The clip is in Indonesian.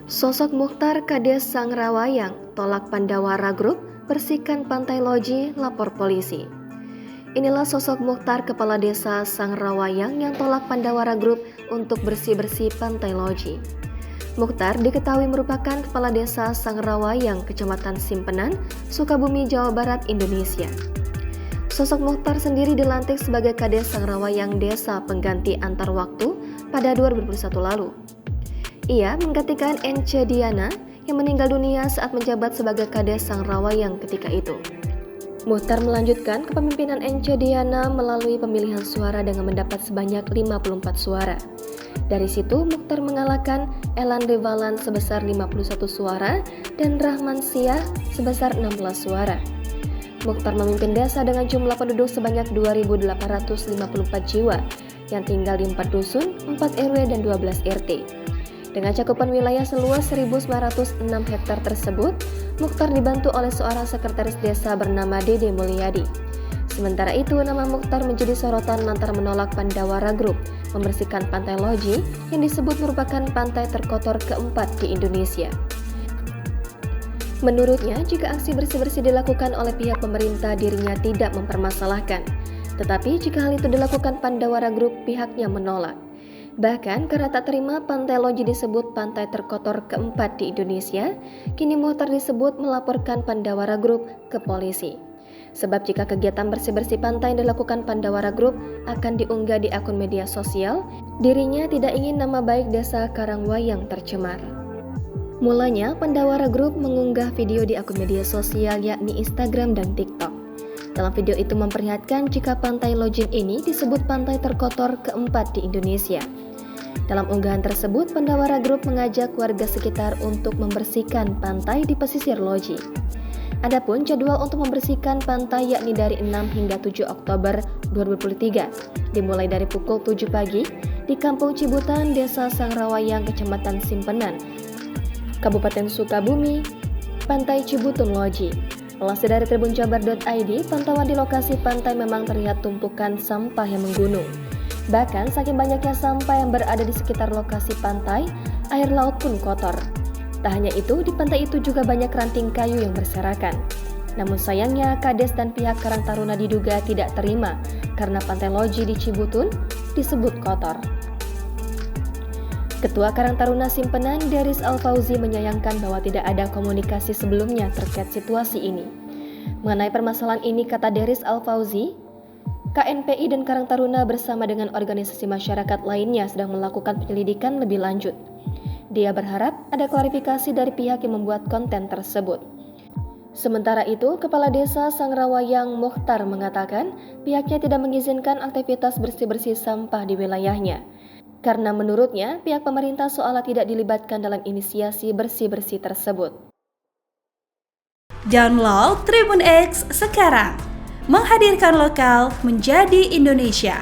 Sosok Muchtar Kades Sangrawayang, tolak Pandawara Group, bersihkan pantai Loji, lapor polisi. Inilah sosok Muchtar, kepala desa Sangrawayang yang tolak Pandawara Group untuk bersih-bersih pantai Loji. Muchtar diketahui merupakan kepala desa Sangrawayang, Kecamatan Simpenan, Sukabumi, Jawa Barat, Indonesia. Sosok Muchtar sendiri dilantik sebagai Kades Sangrawayang Desa pengganti antar waktu pada 2021 lalu. Ia menggantikan Ence Diana yang meninggal dunia saat menjabat sebagai Kades Sangrawayang ketika itu. Muchtar melanjutkan kepemimpinan Ence Diana melalui pemilihan suara dengan mendapat sebanyak 54 suara. Dari situ Muchtar mengalahkan Elan Devalan sebesar 51 suara dan Rahman Syah sebesar 16 suara. Muchtar memimpin desa dengan jumlah penduduk sebanyak 2.854 jiwa yang tinggal di 4 dusun, 4 RW dan 12 RT. Dengan cakupan wilayah seluas 1.906 hektar tersebut, Muchtar dibantu oleh seorang sekretaris desa bernama Dede Mulyadi. Sementara itu, nama Muchtar menjadi sorotan lantaran menolak Pandawara Group membersihkan pantai Loji yang disebut merupakan pantai terkotor keempat di Indonesia. Menurutnya, jika aksi bersih-bersih dilakukan oleh pihak pemerintah, dirinya tidak mempermasalahkan. Tetapi jika hal itu dilakukan Pandawara Group, pihaknya menolak. Bahkan karena tak terima pantai Loji disebut pantai terkotor keempat di Indonesia, kini Muchtar disebut melaporkan Pandawara Group ke polisi. Sebab jika kegiatan bersih-bersih pantai yang dilakukan Pandawara Group akan diunggah di akun media sosial, dirinya tidak ingin nama baik desa Karangwayang tercemar. Mulanya, Pandawara Group mengunggah video di akun media sosial yakni Instagram dan TikTok. Dalam video itu memperlihatkan jika pantai Lojin ini disebut pantai terkotor keempat di Indonesia. Dalam unggahan tersebut, Pandawara Group mengajak warga sekitar untuk membersihkan pantai di pesisir Loji. Adapun jadwal untuk membersihkan pantai yakni dari 6 hingga 7 Oktober 2023, dimulai dari pukul 7 pagi di Kampung Cibutan, Desa Sangrawayang, Kecamatan Simpenan, Kabupaten Sukabumi, Pantai Cibutun Loji. Melansir dari tribunjabar.id, pantauan di lokasi pantai memang terlihat tumpukan sampah yang menggunung. Bahkan saking banyaknya sampah yang berada di sekitar lokasi pantai, air laut pun kotor. Tak hanya itu, di pantai itu juga banyak ranting kayu yang berserakan. Namun sayangnya, Kades dan pihak Karang Taruna diduga tidak terima karena pantai Loji di Cibutun disebut kotor. Ketua Karang Taruna Simpenan, Deris Al-Fauzi, menyayangkan bahwa tidak ada komunikasi sebelumnya terkait situasi ini. Mengenai permasalahan ini, kata Deris Al-Fauzi, KNPI dan Karang Taruna bersama dengan organisasi masyarakat lainnya sedang melakukan penyelidikan lebih lanjut. Dia berharap ada klarifikasi dari pihak yang membuat konten tersebut. Sementara itu, Kepala Desa Sangrawayang Muchtar mengatakan pihaknya tidak mengizinkan aktivitas bersih-bersih sampah di wilayahnya. Karena menurutnya, pihak pemerintah seolah tidak dilibatkan dalam inisiasi bersih-bersih tersebut. Download Tribun X sekarang, menghadirkan lokal menjadi Indonesia.